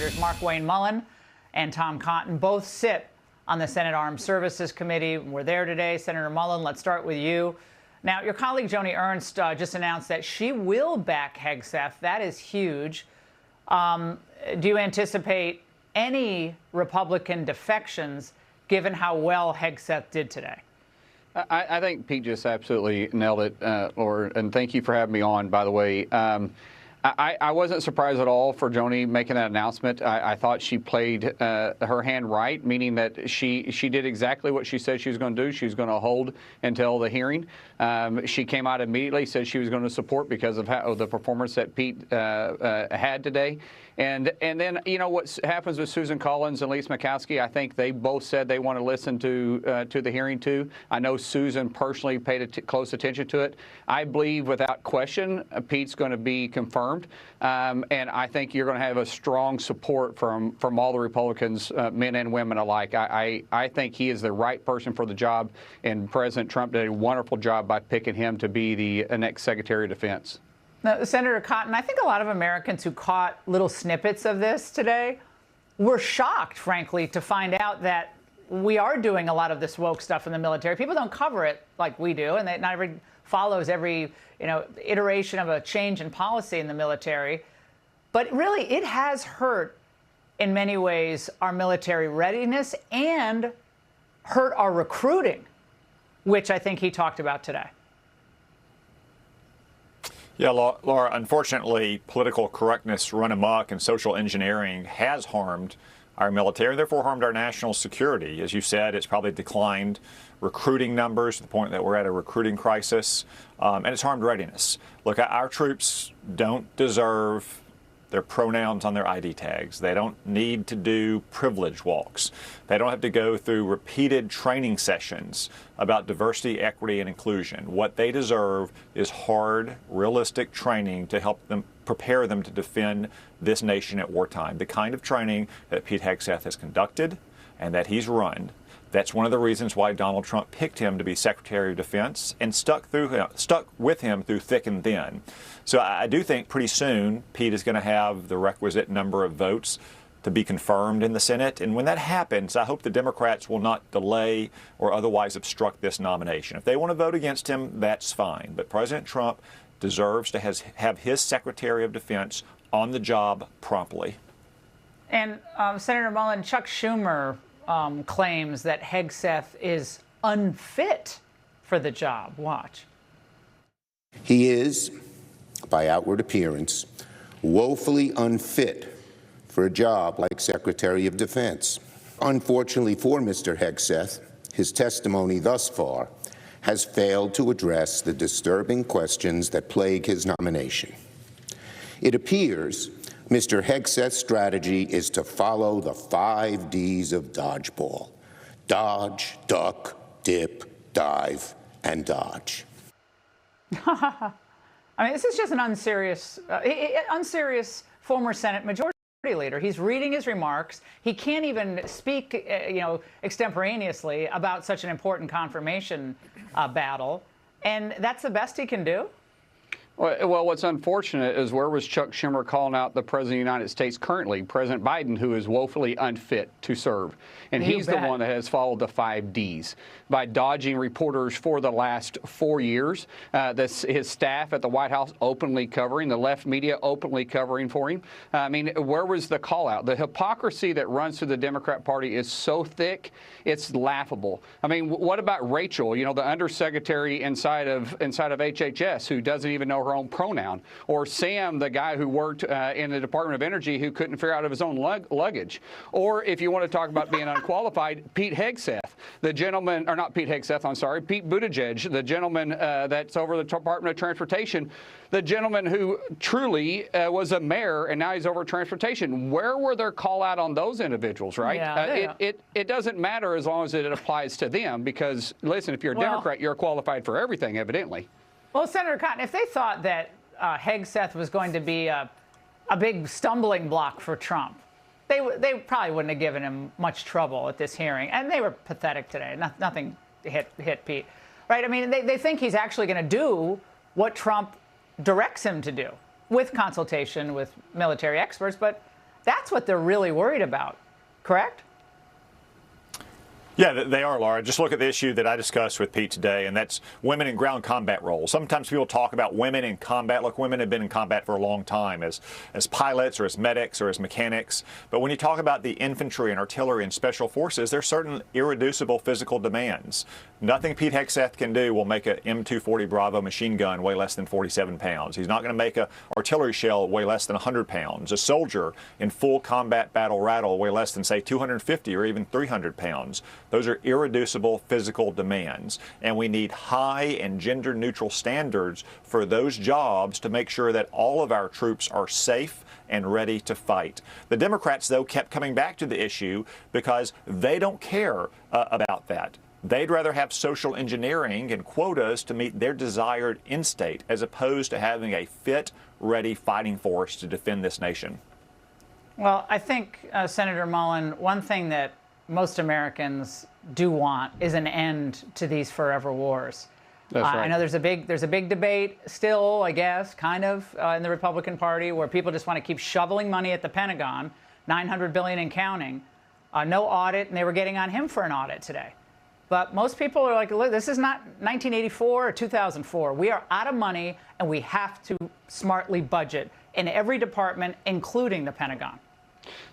leaders Mark Wayne Mullen and Tom Cotton both sit on the Senate Armed Services Committee. We're there today. Senator Mullen, let's start with you. Now, your colleague Joni Ernst just announced that she will back Hegseth. That is huge. Do you anticipate any Republican defections given how well Hegseth did today? I think Pete just absolutely nailed it, Laura, and thank you for having me on, by the way. I wasn't surprised at all for Joni making that announcement. I thought she played her hand right, meaning that she did exactly what she said she was going to do. She was going to hold until the hearing. She came out immediately, said she was going to support because of the performance that Pete had today. And then, you know, what happens with Susan Collins and Lisa Murkowski, I think they both said they want to listen to the hearing, too. I know Susan personally paid close attention to it. I believe, without question, Pete's going to be confirmed. And I think you're going to have a strong support from all the Republicans, men and women alike. I think he is the right person for the job, and President Trump did a wonderful job by picking him to be the next Secretary of Defense. Now, Senator Cotton, I think a lot of Americans who caught little snippets of this today were shocked, frankly, to find out that we are doing a lot of this woke stuff in the military. People don't cover it like we do, and not everybody follows every iteration of a change in policy in the military. But really, it has hurt, in many ways, our military readiness and hurt our recruiting, which I think he talked about today. Yeah, Laura, unfortunately, political correctness run amok and social engineering has harmed our military, therefore harmed our national security. As you said, it's probably declined recruiting numbers to the point that we're at a recruiting crisis, and it's harmed readiness. Look, our troops don't deserve their pronouns on their ID tags. They don't need to do privilege walks. They don't have to go through repeated training sessions about diversity, equity, and inclusion. What they deserve is hard, realistic training to help them prepare them to defend this nation at wartime. The kind of training that Pete Hegseth has conducted and that he's run. That's one of the reasons why Donald Trump picked him to be Secretary of Defense and stuck with him through thick and thin. So I do think pretty soon Pete is going to have the requisite number of votes to be confirmed in the Senate. And when that happens, I hope the Democrats will not delay or otherwise obstruct this nomination. If they want to vote against him, that's fine. But President Trump deserves to have his Secretary of Defense on the job promptly. And Senator Mullen, Chuck Schumer claims that Hegseth is unfit for the job. Watch. He is, by outward appearance, woefully unfit for a job like Secretary of Defense. Unfortunately for Mr. Hegseth, his testimony thus far has failed to address the disturbing questions that plague his nomination. It appears Mr. Hegseth's strategy is to follow the 5 Ds of dodgeball: dodge, duck, dip, dive, and dodge. I mean, this is just an unserious former Senate Majority Leader. He's reading his remarks. He can't even speak, extemporaneously about such an important confirmation battle, and that's the best he can do. Well, what's unfortunate is where was Chuck Schumer calling out the President of the United States currently, President Biden, who is woefully unfit to serve. And he's the one that has followed the 5 Ds by dodging reporters for the last 4 years. His staff at the White House openly covering, the left media openly covering for him. I mean, where was the call out? The hypocrisy that runs through the Democrat Party is so thick, it's laughable. I mean, what about Rachel, the undersecretary inside of HHS, who doesn't even know her own pronoun, or Sam, the guy who worked in the Department of Energy, who couldn't figure out of his own luggage, or if you want to talk about being unqualified, Pete Hegseth, the gentleman, or not Pete Hegseth, I'm sorry, Pete Buttigieg, the gentleman that's over the Department of Transportation, the gentleman who truly was a mayor and now he's over transportation. Where were their call out on those individuals, right? Yeah, it doesn't matter as long as it applies to them, because listen, if you're a Democrat, you're qualified for everything, evidently. Well, Senator Cotton, if they thought that Hegseth was going to be a big stumbling block for Trump, they probably wouldn't have given him much trouble at this hearing. And they were pathetic today. Nothing hit Pete, right? I mean, they think he's actually going to do what Trump directs him to do with consultation with military experts. But That's what they're really worried about, correct? Yeah, they are, Laura. Just look at the issue that I discussed with Pete today, and that's women in ground combat roles. Sometimes people talk about women in combat. Look, women have been in combat for a long time as pilots or as medics or as mechanics. But when you talk about the infantry and artillery and special forces, there are certain irreducible physical demands. Nothing Pete Hegseth can do will make a M240 Bravo machine gun weigh less than 47 pounds. He's not going to make an artillery shell weigh less than 100 pounds. A soldier in full combat battle rattle weigh less than, say, 250 or even 300 pounds. Those are irreducible physical demands, and we need high and gender-neutral standards for those jobs to make sure that all of our troops are safe and ready to fight. The Democrats, though, kept coming back to the issue because they don't care about that. They'd rather have social engineering and quotas to meet their desired end state as opposed to having a fit, ready fighting force to defend this nation. Well, I think, Senator Mullen, one thing that most Americans do want is an end to these forever wars. That's right. I know there's a big debate still, I guess, kind of, in the Republican Party where people just want to keep shoveling money at the Pentagon, $900 billion and counting, no audit, and they were getting on him for an audit today. But most people are like, look, this is not 1984 or 2004. We are out of money, and we have to smartly budget in every department, including the Pentagon.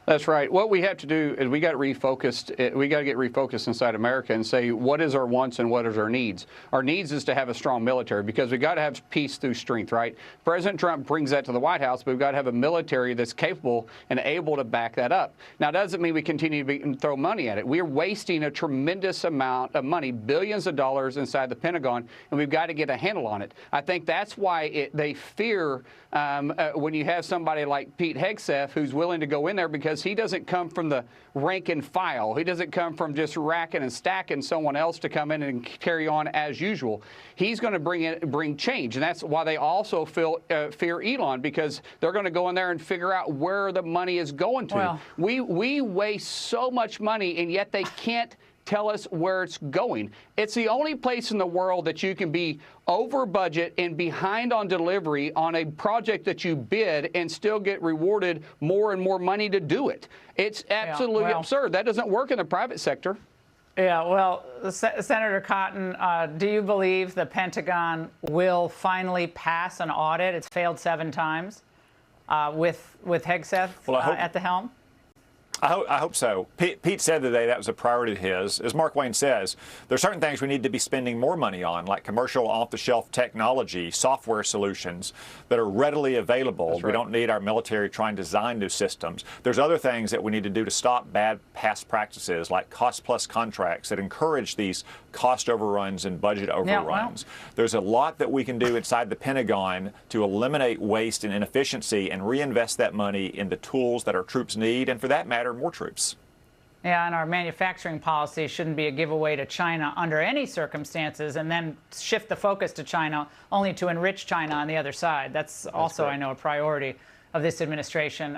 That's right. What we have to do is we got to refocused. We got to get refocused inside America and say, what is our wants and what is our needs? Our needs is to have a strong military because we got to have peace through strength, right? President Trump brings that to the White House, but we've got to have a military that's capable and able to back that up. Now, it doesn't mean we continue to throw money at it. We're wasting a tremendous amount of money, billions of dollars inside the Pentagon, and we've got to get a handle on it. I think that's why they fear when you have somebody like Pete Hegseth who's willing to go in there because he doesn't come from the rank and file. He doesn't come from just racking and stacking someone else to come in and carry on as usual. He's going to bring change, and that's why they also fear Elon, because they're going to go in there and figure out where the money is going to. Well, we waste so much money, and yet they can't tell us where it's going. It's the only place in the world that you can be over budget and behind on delivery on a project that you bid and still get rewarded more and more money to do it. It's absolutely absurd. That doesn't work in the private sector. Yeah, well, Senator Cotton, do you believe the Pentagon will finally pass an audit? It's failed 7 times with Hegseth at the helm. I hope so. Pete said today that was a priority of his. As Mark Wayne says, there are certain things we need to be spending more money on, like commercial off-the-shelf technology, software solutions that are readily available. That's right. We don't need our military trying to design new systems. There's other things that we need to do to stop bad past practices, like cost-plus contracts that encourage these cost overruns and budget overruns. There's a lot that we can do inside the Pentagon to eliminate waste and inefficiency and reinvest that money in the tools that our troops need, and for that matter, more troops. Yeah, and our manufacturing policy shouldn't be a giveaway to China under any circumstances and then shift the focus to China only to enrich China on the other side. That's also, I know, a priority of this administration.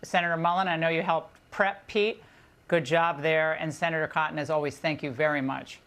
Senator Mullen, I know you helped prep Pete. Good job there. And Senator Cotton, as always, thank you very much.